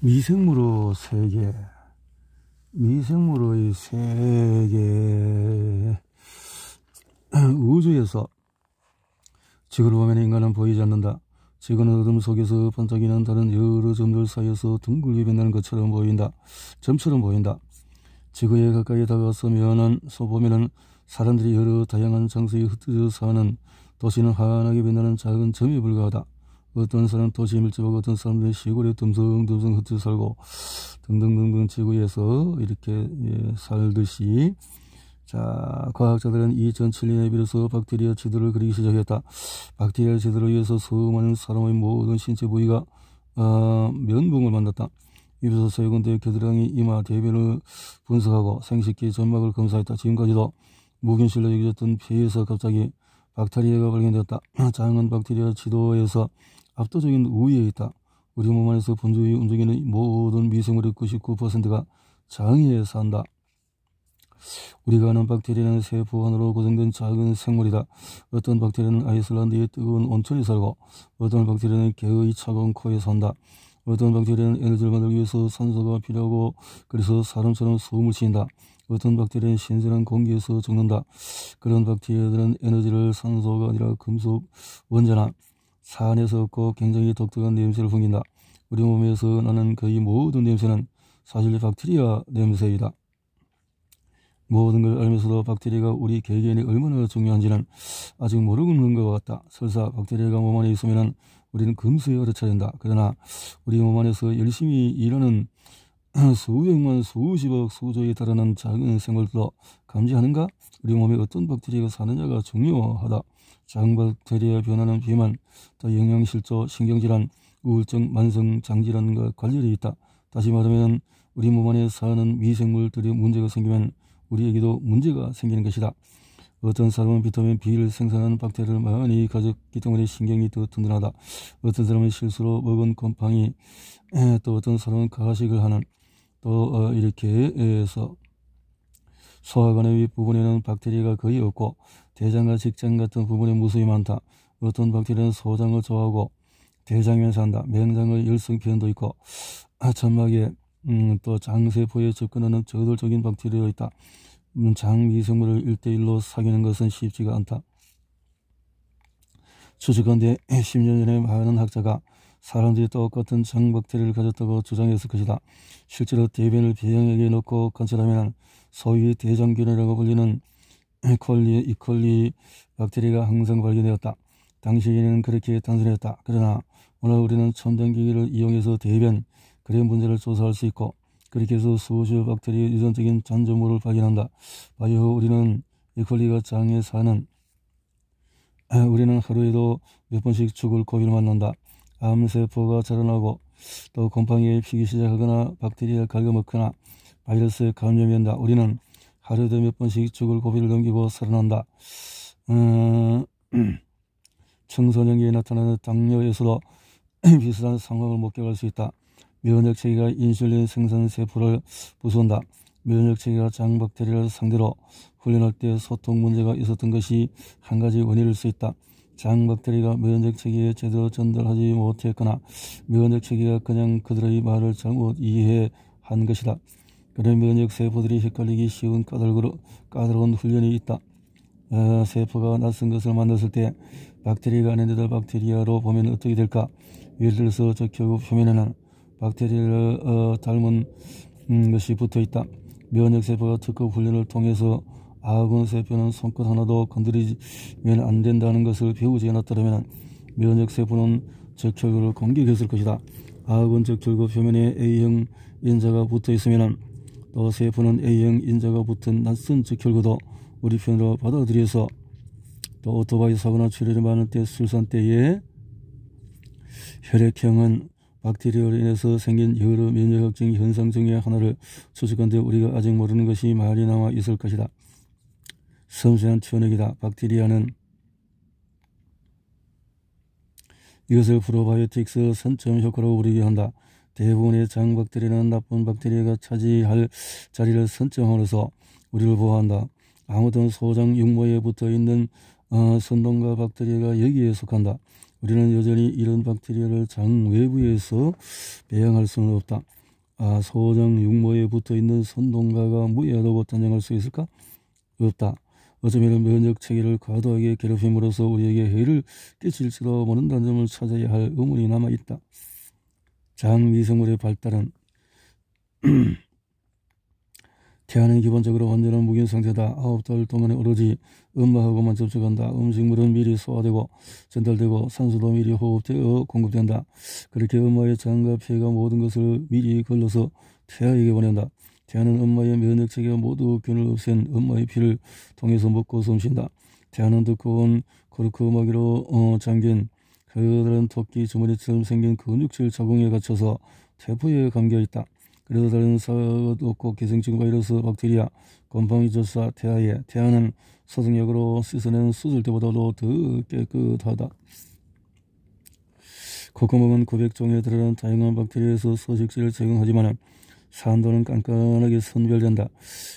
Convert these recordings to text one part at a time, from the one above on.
미생물의 세계, 미생물의 세계, 우주에서 지구를 보면 인간은 보이지 않는다. 지구는 어둠 속에서 반짝이는 다른 여러 점들 사이에서 둥글게 빛나는 것처럼 보인다. 점처럼 보인다. 지구에 가까이 다가서면은 보면은 사람들이 여러 다양한 장소에 흩어져 사는 도시는 환하게 빛나는 작은 점에 불과하다. 어떤 사람은 도시에 밀집하고 어떤 사람들은 시골에 듬성듬성 흩어져 살고 등등등등 지구에서 이렇게 살듯이, 자, 과학자들은 2007년에 비로소 박테리아 지도를 그리기 시작했다. 박테리아 지도를 위해서 수많은 사람의 모든 신체 부위가 면봉을 만났다. 입에서 세군대 겨드랑이, 이마, 대변을 분석하고 생식기 점막을 검사했다. 지금까지도 무균실로 여겨졌던 폐에서 갑자기 박테리아가 발견되었다. 작은 박테리아 지도에서 압도적인 우위에 있다. 우리 몸 안에서 분주히 움직이는 모든 미생물의 99%가 장에 산다. 우리가 아는 박테리아는 세포 안으로 고정된 작은 생물이다. 어떤 박테리아는 아이슬란드의 뜨거운 온천에 살고, 어떤 박테리아는 개의 차가운 코에 산다. 어떤 박테리아는 에너지를 만들기 위해서 산소가 필요하고 그래서 사람처럼 숨을 쉰다. 어떤 박테리아는 신선한 공기에서 죽는다. 그런 박테리아들은 에너지를 산소가 아니라 금속 원자나 산에서 얻고 굉장히 독특한 냄새를 풍긴다. 우리 몸에서 나는 거의 모든 냄새는 사실 박테리아 냄새이다. 모든 걸 알면서도 박테리아가 우리 개개인이 얼마나 중요한지는 아직 모르는 것 같다. 설사 박테리아가 몸 안에 있으면 우리는 금세 알아차린다. 그러나 우리 몸 안에서 열심히 일하는 수백만, 수십억, 수조에 달하는 작은 생물도 감지하는가? 우리 몸에 어떤 박테리아가 사느냐가 중요하다. 작은 박테리아 변화는 비만, 또 영양실조, 신경질환, 우울증, 만성 장질환과 관련이 있다. 다시 말하면 우리 몸 안에 사는 미생물들이 문제가 생기면 우리에게도 문제가 생기는 것이다. 어떤 사람은 비타민 B를 생산하는 박테리아를 많이 가졌기 때문에 신경이 더 든든하다. 어떤 사람은 실수로 먹은 곰팡이, 또 어떤 사람은 가식을 하는, 또 이렇게 해서 소화관의 윗부분에는 박테리아가 거의 없고 대장과 직장 같은 부분에 무수히 많다. 어떤 박테리아는 소장을 좋아하고 대장에 산다. 맹장의 열성편도 있고 점막에 또 장세포에 접근하는 저돌적인 박테리아가 있다. 장미생물을 1대1로 사귀는 것은 쉽지가 않다. 추측컨대 10년 전에 많은 학자가 사람들이 똑같은 장박테리아를 가졌다고 주장했을 것이다. 실제로 대변을 배양액에 넣고 관찰하면 소위 대장균이라고 불리는 이콜리 박테리아가 항상 발견되었다. 당시에는 그렇게 단순했다. 그러나 오늘 우리는 첨단 기기를 이용해서 대변, 그의 문제를 조사할 수 있고 그렇게 해서 수십 박테리아 유전적인 잔존물을 발견한다. 바이오 우리는 이콜리가 장에 사는 우리는 하루에도 몇 번씩 죽을 고비를 만난다. 암세포가 자라나고 또 곰팡이에 피기 시작하거나 박테리아를 갉아먹거나 바이러스에 감염이 된다. 우리는 하루에도 몇 번씩 죽을 고비를 넘기고 살아난다. 청소년기에 나타나는 당뇨에서도 비슷한 상황을 목격할 수 있다. 면역체계가 인슐린 생산 세포를 부수한다. 면역체계가 장박테리아를 상대로 훈련할 때 소통 문제가 있었던 것이 한 가지 원인일 수 있다. 장박테리아가 면역체계에 제대로 전달하지 못했거나 면역체계가 그냥 그들의 말을 잘못 이해한 것이다. 그런 면역세포들이 헷갈리기 쉬운 까다로운 훈련이 있다. 세포가 낯선 것을 만났을 때 박테리아가 아닌데도 박테리아로 보면 어떻게 될까? 예를 들어서 저 혈구 표면에는 박테리아를 닮은 것이 붙어있다. 면역세포가 특급 훈련을 통해서 아군세포는 손끝 하나도 건드리면 안 된다는 것을 배우지 않았더라면 면역세포는 적혈구를 공격했을 것이다. 아군 적혈구 표면에 A형 인자가 붙어있으면 또 세포는 A형 인자가 붙은 낯선 적혈구도 우리 편으로 받아들여서 또 오토바이 사고나 출혈이 많을 때 출산 때에 혈액형은 박테리아로 인해서 생긴 여러 면역학적 현상 중의 하나를 추측한데 우리가 아직 모르는 것이 많이 남아 있을 것이다. 섬세한 천액이다. 박테리아는 이것을 프로바이오틱스 선점 효과라고 부르게 한다. 대부분의 장박테리아는 나쁜 박테리아가 차지할 자리를 선점함으로써 우리를 보호한다. 아무튼 소장 육모에 붙어있는 선동과 박테리아가 여기에 속한다. 우리는 여전히 이런 박테리아를 장 외부에서 배양할 수는 없다. 소장 육모에 붙어있는 선동가가 무해하다고 단정할 수 있을까? 없다. 어쩌면 면역체계를 과도하게 괴롭힘으로써 우리에게 해를 끼칠지도 모른다는 점을 찾아야 할 의문이 남아있다. 장미생물의 발달은 태아는 기본적으로 완전한 무균 상태다. 9달 동안에 오로지 엄마하고만 접촉한다. 음식물은 미리 소화되고 전달되고 산소도 미리 호흡되어 공급된다. 그렇게 엄마의 장과 폐가 모든 것을 미리 걸러서 태아에게 보낸다. 태아는 엄마의 면역체계가 모두 균을 없앤 엄마의 피를 통해서 먹고 숨쉰다. 태아는 두꺼운 코르크 마개로 잠긴 그들은 토끼 주머니처럼 생긴 근육질 자궁에 갇혀서 태포에 감겨있다. 그래도 다른 사가 없고 기생충 바이러스, 박테리아, 곰팡이 조사, 태아는 소독약으로 씻어낸 수술때보다도 더 깨끗하다. 콧구멍은 900종에 달하는 다양한 박테리아에서 서식지를 제공하지만 산도는 깐깐하게 선별된다.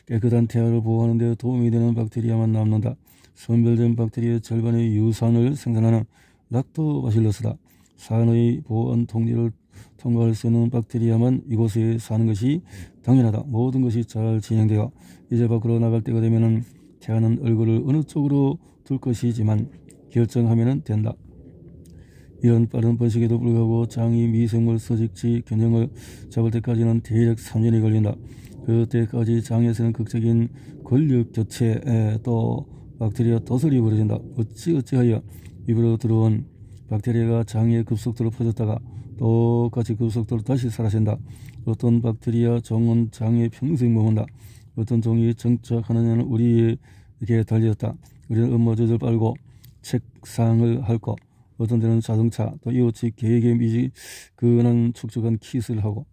깨끗한 태아를 보호하는 데 도움이 되는 박테리아만 남는다. 선별된 박테리아의 절반의 유산을 생산하는 락토바실러스다. 산의 보안 통제를 통과할 수 있는 박테리아만 이곳에 사는 것이 당연하다. 모든 것이 잘 진행되어 이제 밖으로 나갈 때가 되면 태아는 얼굴을 어느 쪽으로 둘 것이지만 결정하면 된다. 이런 빠른 번식에도 불구하고 장이 미생물 서식지 균형을 잡을 때까지는 대략 3년이 걸린다. 그때까지 장에서는 극적인 권력 교체 또 박테리아 도설이 벌어진다. 어찌하여 입으로 들어온 박테리아가 장에 급속도로 퍼졌다가 똑같이 급속도로 다시 사라진다. 어떤 박테리아 종은 장에 평생 머문다. 어떤 종이 정착하느냐는 우리에게 달렸다. 우리는 업무 조절 빨고 책상을 핥고 어떤 데는 자동차 또 이웃이 계획에 미지근한 촉촉한 키스를 하고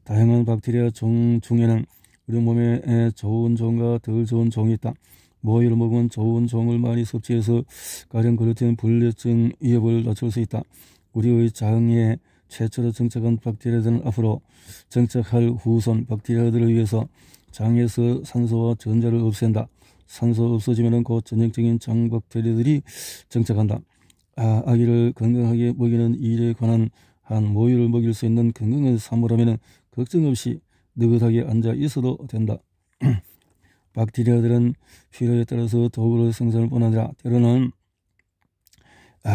다양한 박테리아 종 중에는 우리 몸에 좋은 종과 덜 좋은 종이 있다. 모이를 먹으면 좋은 종을 많이 섭취해서 가령 글루텐 불내증 위협을 낮출 수 있다. 우리의 장에 최초로 정착한 박테리아들은 앞으로 정착할 후손 박테리아들을 위해서 장에서 산소와 전자를 없앤다. 산소 없어지면 곧 전형적인 장 박테리아들이 정착한다. 아기를 건강하게 먹이는 일에 관한 한 모유를 먹일 수 있는 건강한 산모라면 걱정 없이 느긋하게 앉아 있어도 된다. 박테리아들은 필요에 따라서 도구를 생산할 뿐 아니라 때로는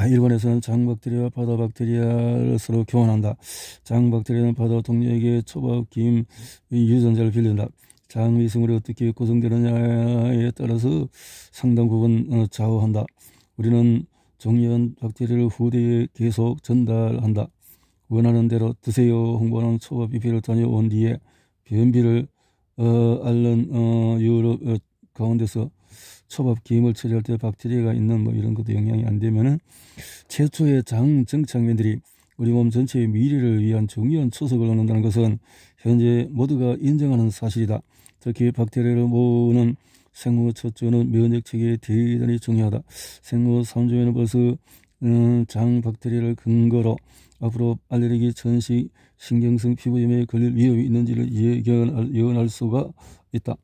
일본에서는 장박테리아와 바다박테리아를 서로 교환한다. 장박테리아는 바다 동료에게 초밥, 김, 유전자를 빌린다. 장미생물이 어떻게 구성되느냐에 따라서 상당 부분 좌우한다. 우리는 정리한 박테리아를 후대에 계속 전달한다. 원하는 대로 드세요 홍보하는 초밥 뷔페를 다녀온 뒤에 변비를 앓는 유럽 가운데서 초밥 김을 처리할 때 박테리아가 있는 이런 것도 영향이 안 되면은 최초의 장 정착면들이 우리 몸 전체의 미래를 위한 중요한 초석을 놓는다는 것은 현재 모두가 인정하는 사실이다. 특히 박테리아를 모으는 생후 첫 주는 면역체계에 대단히 중요하다. 생후 3주에는 벌써 장 박테리아를 근거로 앞으로 알레르기, 천식, 신경성 피부염에 걸릴 위험이 있는지를 예견할 수가 있다.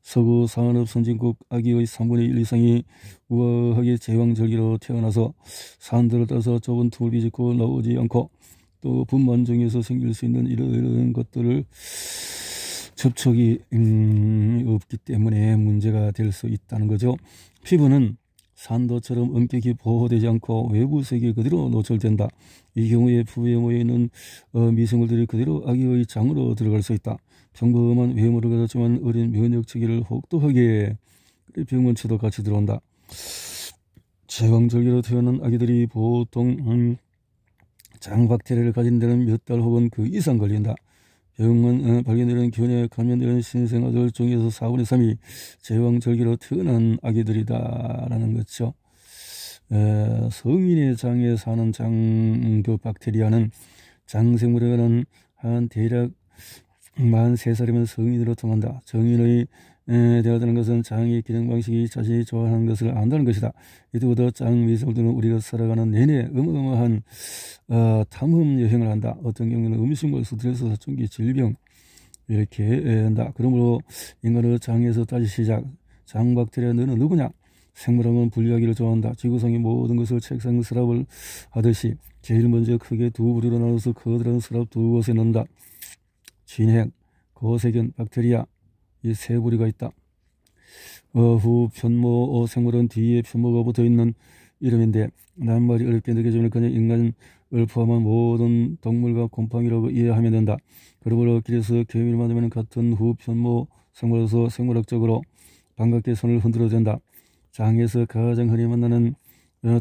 서구 산업 선진국 아기의 3분의 1 이상이 우아하게 제왕절개로 태어나서 산들을 따라서 좁은 틈을 비집고 나오지 않고 또 분만 중에서 생길 수 있는 이런 것들을 접촉이 없기 때문에 문제가 될 수 있다는 거죠. 피부는 산도처럼 엄격히 보호되지 않고 외부 세계에 그대로 노출된다. 이 경우에 피부에 모여있는 미생물들이 그대로 아기의 장으로 들어갈 수 있다. 평범한 외모를 가졌지만 어린 면역체계를 혹독하게 병원체도 같이 들어온다. 제왕절개로 태어난 아기들이 보통 장박테리아를 가진 데는 몇 달 혹은 그 이상 걸린다. 병원 발견되는 균에 감염되는 신생아들 중에서 4분의 3이 제왕절개로 태어난 아기들이다라는 거죠. 성인의 장에 사는 그 박테리아는 장생물에 관한 한 대략 43살이면 성인으로 통한다. 성인의 되어드는 것은 장의 기능 방식이 자신이 좋아하는 것을 안다는 것이다. 이때부터 장 미생물들은 우리가 살아가는 내내 어마어마한 탐험 여행을 한다. 어떤 경우는 음식물, 스트레스, 사춘기, 질병 이렇게 한다. 그러므로 인간의 장에서 다시 시작. 장 박테리아 너는 누구냐? 생물학은 분리하기를 좋아한다. 지구상의 모든 것을 책상 서랍을 하듯이 제일 먼저 크게 두 부류로 나눠서 커다란 서랍 두 곳에 넣는다. 진핵, 거세균, 박테리아 이 세 부류가 있다. 후 편모 생물은 뒤에 편모가 붙어있는 이름인데 낱말이 어렵게 느껴지면 그냥 인간을 포함한 모든 동물과 곰팡이라고 이해하면 된다. 그러므로 길에서 개미를 만나면 같은 후 편모 생물로서 생물학적으로 반갑게 손을 흔들어도 된다. 장에서 가장 흔히 만나는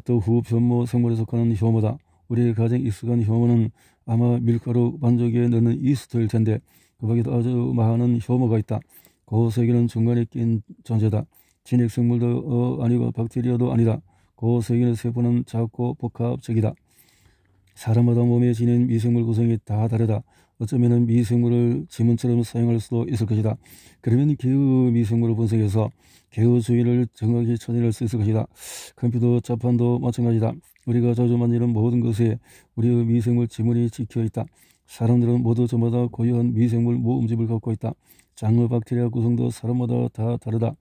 또 후 편모 생물에 속하는 효모다. 우리의 가장 익숙한 효모는 아마 밀가루 반죽에 넣는 이스트일 텐데 그 밖에도 아주 많은 효모가 있다. 고세균은 중간에 낀 존재다. 진핵생물도 아니고 박테리아도 아니다. 고세균의 세포는 작고 복합적이다. 사람마다 몸에 지닌 미생물 구성이 다 다르다. 어쩌면 미생물을 지문처럼 사용할 수도 있을 것이다. 그러면 개의 미생물을 분석해서 개의 주위를 정확히 찾아낼 수 있을 것이다. 컴퓨터 자판도 마찬가지다. 우리가 자주 만지는 모든 것에 우리의 미생물 지문이 찍혀있다. 사람들은 모두 저마다 고유한 미생물 모음집을 갖고 있다. 장의 박테리아 구성도 사람마다 다 다르다.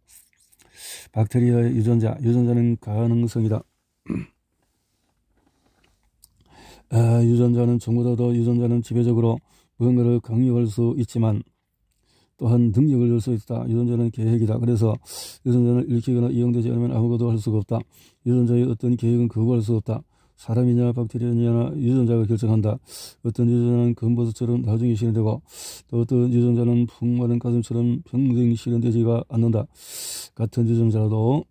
박테리아의 유전자는 가능성이다. 유전자는 전보다도 유전자는 지배적으로 무언가를 강요할 수 있지만 또한 능력을 줄 수 있다. 유전자는 계획이다. 그래서 유전자를 읽히거나 이용되지 않으면 아무것도 할 수가 없다. 유전자의 어떤 계획은 거부할 수 없다. 사람이냐 박테리아냐 유전자가 결정한다. 어떤 유전자는 검버섯처럼 나중에 실현되고 또 어떤 유전자는 풍마른 가슴처럼 평생 실현되지가 않는다. 같은 유전자라도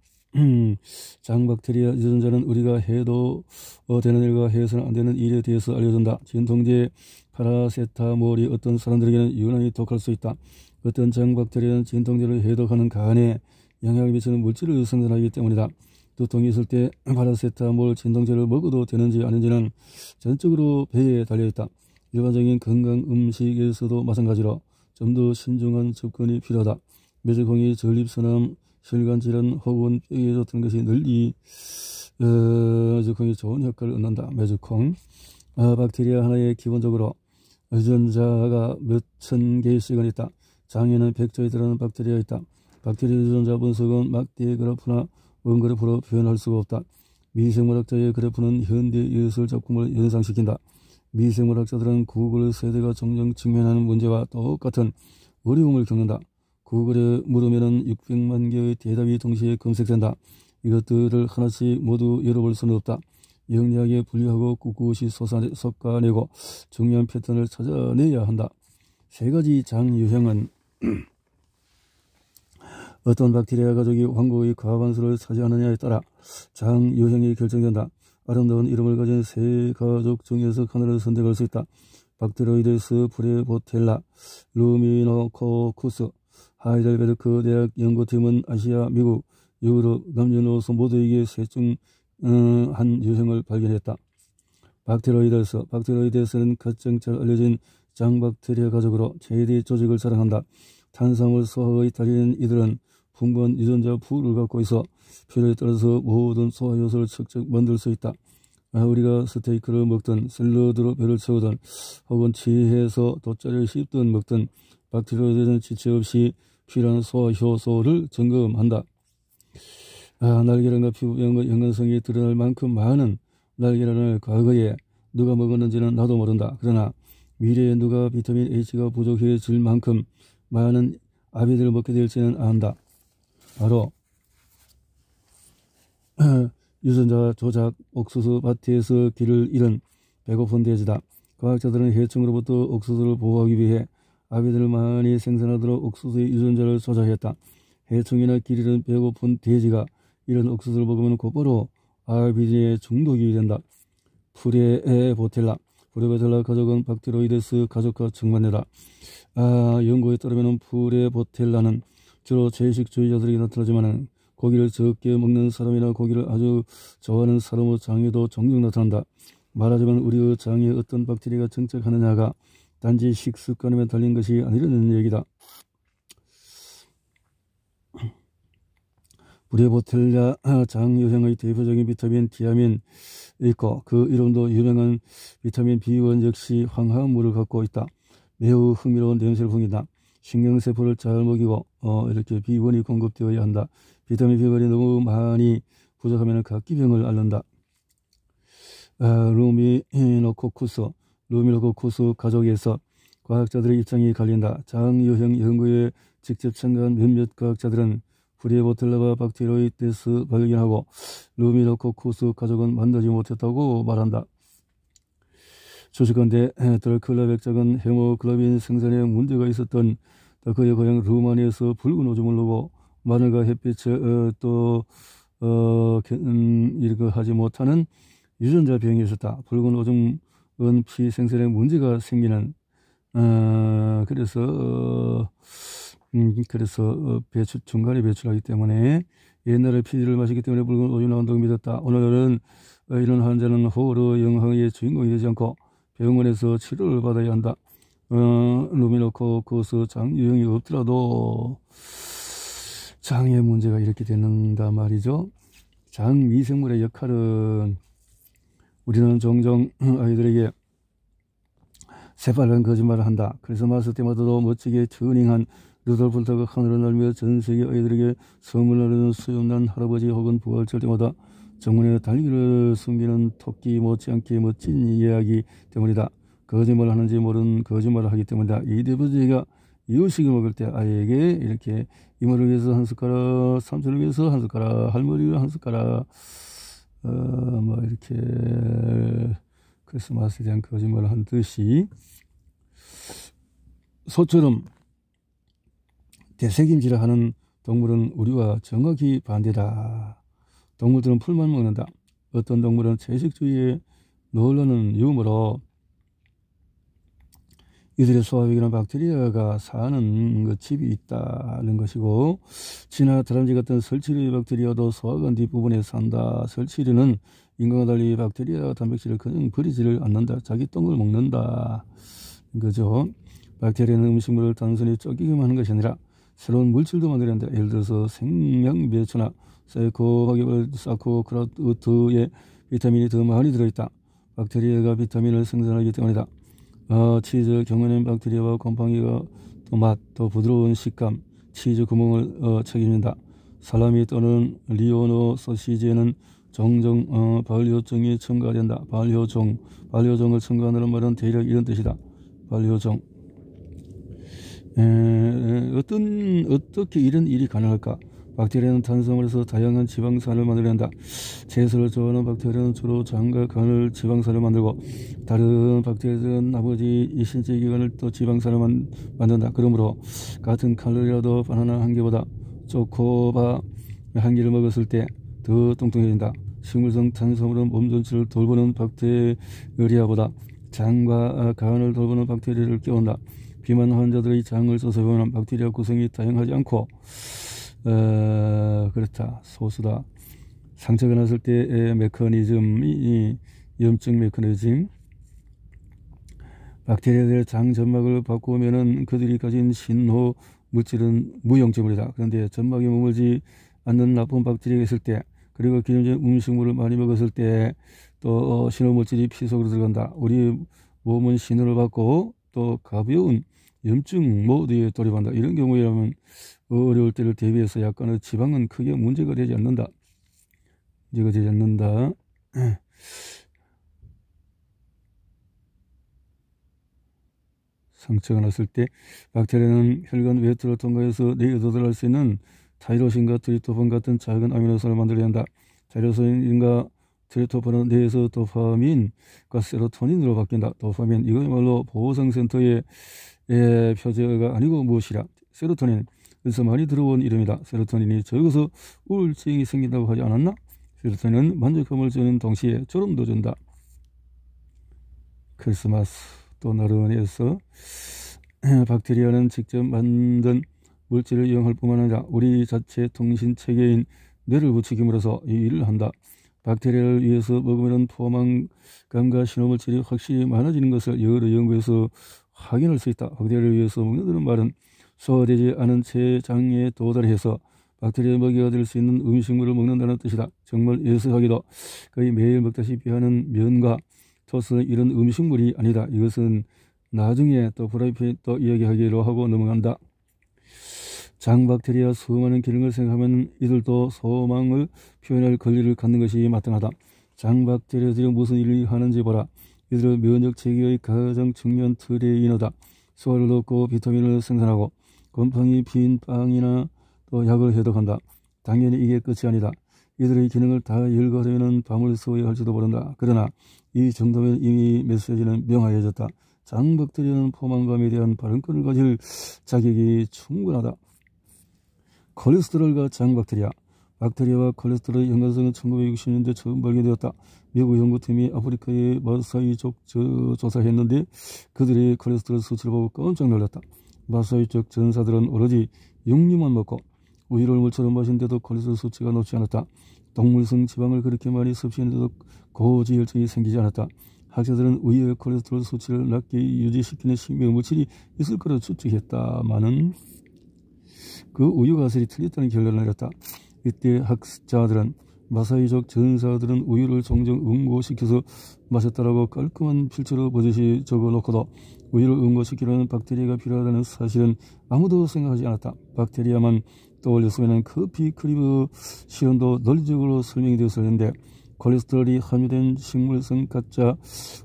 장박테리아 유전자는 우리가 해도 되는 일과 해서는 안 되는 일에 대해서 알려준다. 진통제 파라세타몰이 어떤 사람들에게는 유난히 독할 수 있다. 어떤 장박테리아는 진통제를 해독하는 간에 영향을 미치는 물질을 생산하기 때문이다. 두통이 있을 때 파라세타몰 진통제를 먹어도 되는지 아닌지는 전적으로 배에 달려있다. 일반적인 건강 음식에서도 마찬가지로 좀 더 신중한 접근이 필요하다. 매주콩이 전립선암, 혈관질환 혹은 뼈에 좋다는 것이 널리 매주콩이 좋은 효과를 얻는다. 매주콩 박테리아 하나에 기본적으로 유전자가 몇천 개씩은 있다. 장에는 100조에 달하는 박테리아가 있다. 박테리아 유전자 분석은 막대의 그래프나 원그래프로 표현할 수가 없다. 미생물학자의 그래프는 현대 예술 작품을 연상시킨다. 미생물학자들은 구글 세대가 종종 직면하는 문제와 똑같은 어려움을 겪는다. 구글에 물으면 600만 개의 대답이 동시에 검색된다. 이것들을 하나씩 모두 열어볼 수는 없다. 영리하게 분리하고 꿋꿋이 솎아내고 중요한 패턴을 찾아내야 한다. 세 가지 장 유형은 어떤 박테리아 가족이 왕국의 과반수를 차지하느냐에 따라 장 유형이 결정된다. 아름다운 이름을 가진 세 가족 중에서 하나를 선택할 수 있다. 박테로이데스 프레보텔라, 루미노코쿠스. 하이델베르크 대학 연구팀은 아시아, 미국, 유럽, 남녀노소 모두에게 셋 중 한 유형을 발견했다. 박테로이데스는 가장 잘 알려진 장박테리아 가족으로 최대 조직을 자랑한다. 탄수화물 소화의 달인 이들은 풍부한 유전자 풀을 갖고 있어 필요에 따라서 모든 소화 요소를 척척 만들 수 있다. 우리가 스테이크를 먹든 샐러드로 배를 채우든 혹은 취해서 돗자리를 씹든 먹든 박테로이드는 지체 없이 필요한 소화 효소를 점검한다. 날계란과 피부병의 연관성이 드러날 만큼 많은 날계란을 과거에 누가 먹었는지는 나도 모른다. 그러나 미래에 누가 비타민 H가 부족해질 만큼 많은 아비들을 먹게 될지는 안다. 바로 유전자 조작 옥수수 밭에서 길을 잃은 배고픈 돼지다. 과학자들은 해충으로부터 옥수수를 보호하기 위해 아비들을 많이 생산하도록 옥수수의 유전자를 조작했다. 해충이나 길 잃은 배고픈 돼지가 이런 옥수수를 먹으면 곧바로 RBD에 중독이 된다. 프레보텔라 가족은 박테로이데스 가족과 정반대다. 연구에 따르면 프레보텔라는 주로 채식주의자들에게 나타나지만 고기를 적게 먹는 사람이나 고기를 아주 좋아하는 사람의 장에도 종종 나타난다. 말하자면 우리의 장에 어떤 박테리아가 정착하느냐가 단지 식습관에 달린 것이 아니라는 얘기다. 프레보텔라 장 유형의 대표적인 비타민 티아민 있고 그 이름도 유명한 비타민 B1 역시 황화물을 갖고 있다. 매우 흥미로운 냄새를 풍긴다. 신경세포를 잘 먹이고 이렇게 B군이 공급되어야 한다. 비타민 B군이 너무 많이 부족하면 각기병을 앓는다. 루미노코쿠스 가족에서 과학자들의 입장이 갈린다. 장유형 연구에 직접 참가한 몇몇 과학자들은 브리에보텔라가 박테로이데스 발견하고 루미노코쿠스 가족은 만나지 못했다고 말한다. 조직건대 드라큘라 백작은 헤모글로빈 생산에 문제가 있었던 그의 고향 루마니아에서 붉은 오줌을 누고 마늘과 햇빛에 이렇게 하지 못하는 유전자 병이 있었다. 붉은 오줌은 피 생산에 문제가 생기는 그래서 중간에 배출하기 때문에 옛날에 피를 마시기 때문에 붉은 오줌이 나온다고 믿었다. 오늘은 이런 환자는 호르 영항의 주인공이 되지 않고 병원에서 치료를 받아야 한다. 루미노코쿠스 장유형이 없더라도 장의 문제가 이렇게 된다 말이죠. 장 미생물의 역할은 우리는 종종 아이들에게 새빨간 거짓말을 한다. 크리스마스 때마다도 멋지게 튜닝한 루돌프가 하늘을 날며 전 세계 아이들에게 선물을 하는 수염난 할아버지 혹은 부활절 때마다 정문에 달기를 숨기는 토끼 못지않게 멋진 이야기 때문이다. 거짓말을 하는지 모르는 거짓말을 하기 때문이다. 이 대부지가 이유식을 먹을 때 아이에게 이렇게 이모를 위해서 한 숟가락, 삼촌을 위해서 한 숟가락, 할머니를 한 숟가락, 이렇게 크리스마스에 대한 거짓말을 한 듯이 소처럼 대책임질을 하는 동물은 우리와 정확히 반대다. 동물들은 풀만 먹는다. 어떤 동물은 채식주의에 놀라는 유머로 이들의 소화기는 박테리아가 사는 집이 있다는 것이고, 진화 다람쥐 같은 설치류의 박테리아도 소화관 뒷부분에 산다. 설치류는 인간과 달리 박테리아 단백질을 그냥 버리지를 않는다. 자기 똥을 먹는다. 그죠? 박테리아는 음식물을 단순히 쫓기기만 하는 것이 아니라 새로운 물질도 만들어낸다. 예를 들어서 생명배추나 사코크라우트에 비타민이 더 많이 들어있다. 박테리아가 비타민을 생산하기 때문이다. 치즈, 경화된 박테리아와 곰팡이가 더 맛, 더 부드러운 식감, 치즈 구멍을 책임진다. 살라미 또는 리오노 소시지에는 종종 발효종이 첨가된다. 발효종을 첨가하는 말은 대략 이런 뜻이다. 발효종. 어떻게 이런 일이 가능할까? 박테리아는 탄수화물에서 다양한 지방산을 만들어낸다. 채소를 좋아하는 박테리아는 주로 장과 간을 지방산을 만들고, 다른 박테리아들은 나머지 신체 기관을 또 지방산을 만든다. 그러므로 같은 칼로리라도 바나나 한 개보다 초코바 한 개를 먹었을 때 더 뚱뚱해진다. 식물성 탄수화물은 몸 전체를 돌보는 박테리아보다 장과 간을 돌보는 박테리아를 깨운다. 비만 환자들의 장을 써서 보면 박테리아 구성이 다양하지 않고 그렇다. 소수다. 상처가 났을 때의 메커니즘이 염증 메커니즘. 박테리아들의 장 점막을 바꾸면은 그들이 가진 신호 물질은 무용지물이다. 그런데 점막에 머물지 않는 나쁜 박테리아가 있을 때, 그리고 기름진 음식물을 많이 먹었을 때 또 신호 물질이 피 속으로 들어간다. 우리 몸은 신호를 받고 또 가벼운 염증 모드에 돌입한다. 이런 경우에라면 어려울 때를 대비해서 약간의 지방은 크게 문제가 되지 않는다. 상처가 났을 때 박테리아는 혈관 외투를 통과해서 뇌에 도달할 수 있는 타이로신과 트리토판 같은 작은 아미노산을 만들어야 한다. 타이로신과 트리토판은 뇌에서 도파민과 세로토닌으로 바뀐다. 도파민, 이거야말로 보호성센터의 표제가 아니고 무엇이라. 세로토닌, 그래서 많이 들어온 이름이다. 세로토닌이 적어서 우울증이 생긴다고 하지 않았나? 세로토닌은 만족감을 주는 동시에 졸음도 준다. 크리스마스 또 나르원에서 박테리아는 직접 만든 물질을 이용할 뿐만 아니라 우리 자체 통신체계인 뇌를 부추김으로써 이 일을 한다. 박테리아를 위해서 먹으면 포만감과 신호물질이 확실히 많아지는 것을 여러 연구에서 확인할 수 있다. 박테리아를 위해서 먹는다는 말은 소화되지 않은 채 장에 도달해서 박테리아 먹이가 될 수 있는 음식물을 먹는다는 뜻이다. 정말 예술하게도 거의 매일 먹다시피 하는 면과 토스는 이런 음식물이 아니다. 이것은 나중에 또 프라이팬 또 이야기하기로 하고 넘어간다. 장박테리아 수많은 기능을 생각하면 이들도 소망을 표현할 권리를 갖는 것이 마땅하다. 장박테리아들이 무슨 일을 하는지 보라. 이들은 면역체계의 가장 중요한 틀의 인하다. 소화를 돕고 비타민을 생산하고 곰팡이 빈 빵이나 또 약을 해독한다. 당연히 이게 끝이 아니다. 이들의 기능을 다 열거하려면 밤을 새워야 할지도 모른다. 그러나 이 정도면 이미 메시지는 명확해졌다. 장박테리아는 포만감에 대한 발언권을 가질 자격이 충분하다. 콜레스테롤과 장박테리아. 박테리아와 콜레스테롤의 연관성은 1960년대 처음 발견되었다. 미국 연구팀이 아프리카의 마사이족 조사했는데 그들의 콜레스테롤 수치를 보고 깜짝 놀랐다. 마사이족 전사들은 오로지 육류만 먹고 우유를 물처럼 마신데도 콜레스테롤 수치가 높지 않았다. 동물성 지방을 그렇게 많이 섭취했는데도 고지혈증이 생기지 않았다. 학자들은 우유의 콜레스테롤 수치를 낮게 유지시키는 신비의 물질이 있을 거라 추측했다마는 그 우유 가설이 틀렸다는 결론을 내렸다. 이때 학자들은 마사이족 전사들은 우유를 종종 응고시켜서 마셨다라고 깔끔한 필체로 버젓이 적어놓고도 우유를 응고시키려는 박테리아가 필요하다는 사실은 아무도 생각하지 않았다. 박테리아만 떠올렸으면 커피 크림 실험도 논리적으로 설명이 되었었는데 콜레스테롤이 함유된 식물성 가짜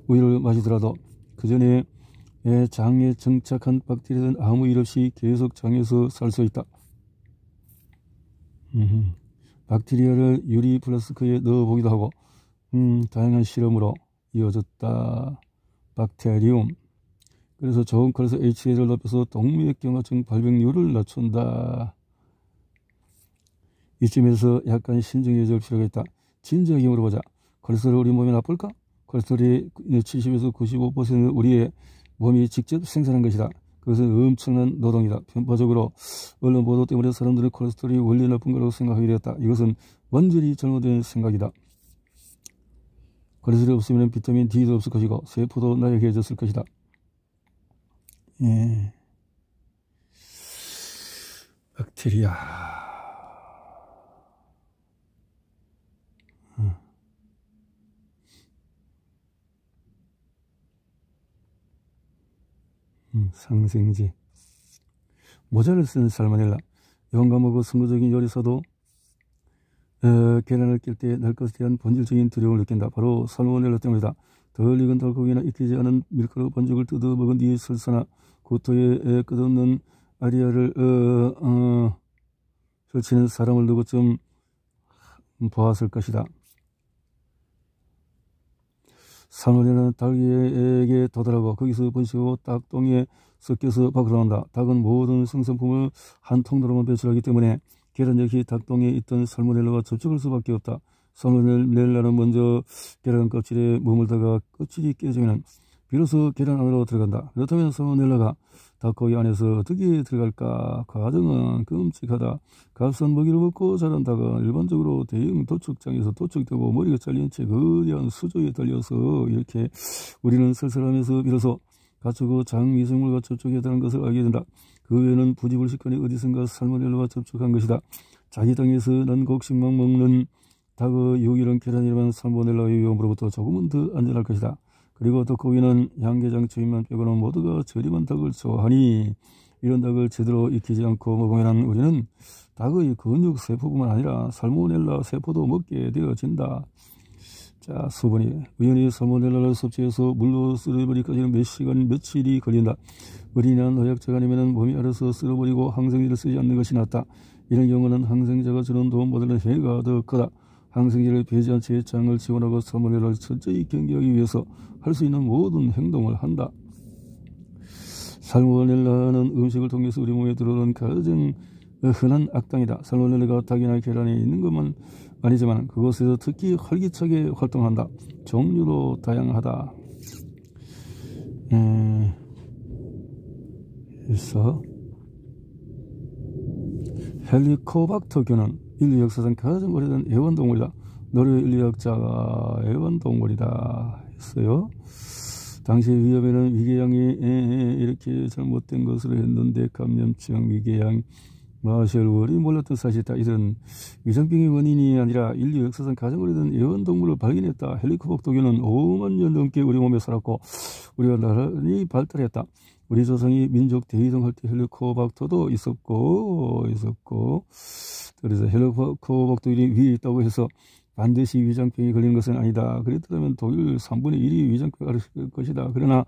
우유를 마시더라도 그 전에 장에 정착한 박테리아는 아무 일 없이 계속 장에서 살 수 있다. 박테리아를 유리 플라스크에 넣어보기도 하고 다양한 실험으로 이어졌다. 박테리움. 그래서 좋은 콜레스테롤 HDL을 높여서 동맥경화증 발병률을 낮춘다. 이쯤에서 약간 신중해야 될 필요가 있다. 진지하게 물어보자. 콜레스테롤이 우리 몸에 나쁠까? 콜레스테롤이 70에서 95%는 우리의 몸이 직접 생산한 것이다. 그것은 엄청난 노동이다. 편파적으로 언론 보도 때문에 사람들은 콜레스테롤이 원래 나쁜 거라고 생각하게 되었다. 이것은 완전히 잘못된 생각이다. 콜레스테롤이 없으면 비타민 D도 없을 것이고 세포도 나약해졌을 것이다. 박테리아. 상생제. 모자를 쓰는 살모넬라. 용감하고 선구적인 요리사도 계란을 낄 때 날 것에 대한 본질적인 두려움을 느낀다. 바로 살모넬라 때문이다. 덜 익은 닭고기나 익히지 않은 밀가루 반죽을 뜯어 먹은 뒤 설사나 구토에 끝없는 아리아를 설치는 사람을 누구 좀 보았을 것이다. 살모넬라는 닭에게 도달하고 거기서 번식하고 닭똥에 섞여서 밖으로 나온다. 닭은 모든 생선품을 한 통로로만 배출하기 때문에 계란 역시 닭똥에 있던 살모넬라와 접촉할 수밖에 없다. 살모넬라는 먼저 계란 껍질에 머물다가 껍질이 깨지면 비로소 계란 안으로 들어간다. 그렇다면 살모넬라가 닭고기 안에서 어떻게 들어갈까? 과정은 끔찍하다. 값싼 먹이를 먹고 자란 닭은 일반적으로 대형 도축장에서 도축되고 머리가 잘린 채 거대한 수조에 달려서 이렇게 우리는 설설하면서 비로소 가축의 장미생물과 접촉했다는 것을 알게 된다. 그 외에는 부지불식간에 어디선가 살모넬라와 접촉한 것이다. 자기 땅에서 난 곡식만 먹는 닭의 유기견 계란이라면 살모넬라의 위험으로부터 조금은 더 안전할 것이다. 그리고 닭고기는 양계장 주인만 빼고는 모두가 저렴한 닭을 좋아하니 이런 닭을 제대로 익히지 않고 먹으면 우리는 닭의 근육 세포뿐만 아니라 살모넬라 세포도 먹게 되어진다. 자, 수분이 우연히 살모넬라를 섭취해서 물로 썰어버리기까지는 몇 시간 며칠이 걸린다. 어린이나 노약자가 아니면 몸이 알아서 썰어버리고 항생제를 쓰지 않는 것이 낫다. 이런 경우는 항생제가 주는 도움보다는 해가 더 크다. 항생제를 배제한 채 장을 지원하고 살모넬라를 철저히 경계하기 위해서 할 수 있는 모든 행동을 한다. 살모넬라는 음식을 통해서 우리 몸에 들어오는 가장 흔한 악당이다. 살모넬라가 닭이나 계란에 있는 것만 아니지만 그곳에서 특히 활기차게 활동한다. 종류도 다양하다. 그래서 헬리코박터균은 인류 역사상 가장 오래된 애완동물이다. 노르웨이 인류학자가 애완동물이다 했어요. 당시 위험에는 위궤양이 이렇게 잘못된 것으로 했는데 감염증, 위궤양, 마셜월이 몰랐던 사실이다. 이런 위장병의 원인이 아니라 인류 역사상 가장 오래된 애완동물을 발견했다. 헬리코박터균은 5만 년 넘게 우리 몸에 살았고 우리가 나란히 발달했다. 우리 조상이 민족 대이동할 때 헬리코박터도 있었고 그래서 헬리코박터균이 위에 있다고 해서 반드시 위장병이 걸리는 것은 아니다. 그랬다면 독일 3분의 1이 위장병이 알 것이다. 그러나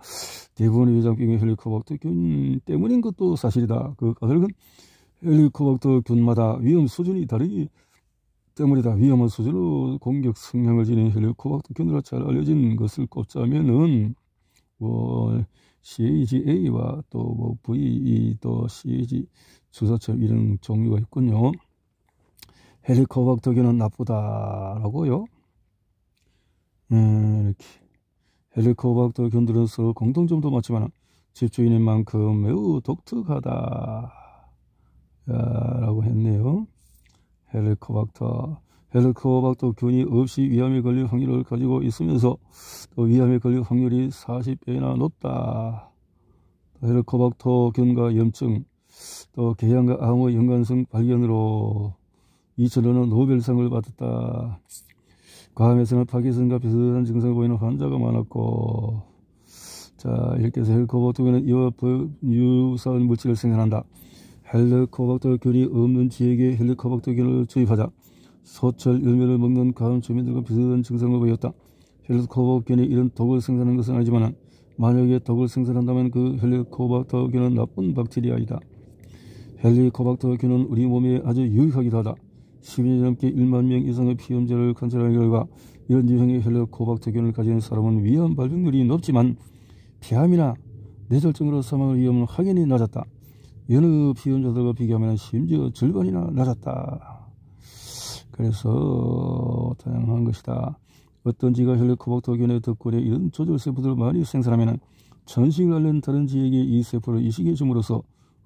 대부분의 위장병이 헬리코박터균 때문인 것도 사실이다. 그 까닭은 헬리코박터균마다 위험 수준이 다르기 때문이다. 위험한 수준으로 공격 성향을 지닌 헬리코박터균으로 잘 알려진 것을 꼽자면은 CAGA와 또 VE 또 CAG 주사처럼 이런 종류가 있군요. 헬리코박터균은 나쁘다라고요. 이렇게 헬리코박터균들은 서로 공통점도 많지만 집주인인 만큼 매우 독특하다 라고 했네요. 헬리코박터균이 없이 위암에 걸릴 확률을 가지고 있으면서 또 위암에 걸릴 확률이 40배나 높다. 헬리코박터균과 염증, 또 궤양과 암의 연관성 발견으로 2000년은 노벨상을 받았다. 괌에서는 파킨슨과 비슷한 증상을 보이는 환자가 많았고, 자, 이렇게 해서 헬리코박터균은 이와 유사한 물질을 생산한다. 헬리코박터균이 없는 지역에 헬리코박터균을 주입하자 소철 열매를 먹는 괌 주민들과 비슷한 증상을 보였다. 헬리코박터균이 이런 독을 생산하는 것은 아니지만 만약에 독을 생산한다면 그 헬리코박터균은 나쁜 박테리아이다. 헬리코박터균은 우리 몸에 아주 유익하기도 하다. 12년 넘게 1만 명 이상의 피험자를 관찰한 결과 이런 유형의 헬리코박터균을 가진 사람은 위암 발병률이 높지만 폐암이나 뇌졸중으로 사망할 위험은 확연히 낮았다. 여느 피험자들과 비교하면 심지어 절반이나 낮았다. 그래서 다양한 것이다. 어떤 지가 헬리코박터균의 덕분에 이런 조절세포들을 많이 생산하면 전식을 앓는 다른 지역에 이 세포를 이식해 줌으로써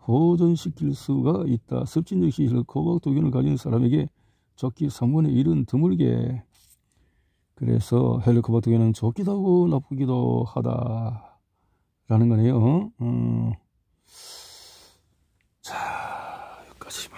호전시킬 수가 있다. 습진 역시 헬리코박터균을 가진 사람에게 좋기 3분의 1은 드물게. 그래서 헬리코박터균은 좋기도 하고 나쁘기도 하다 라는 거네요. 자, 여기까지.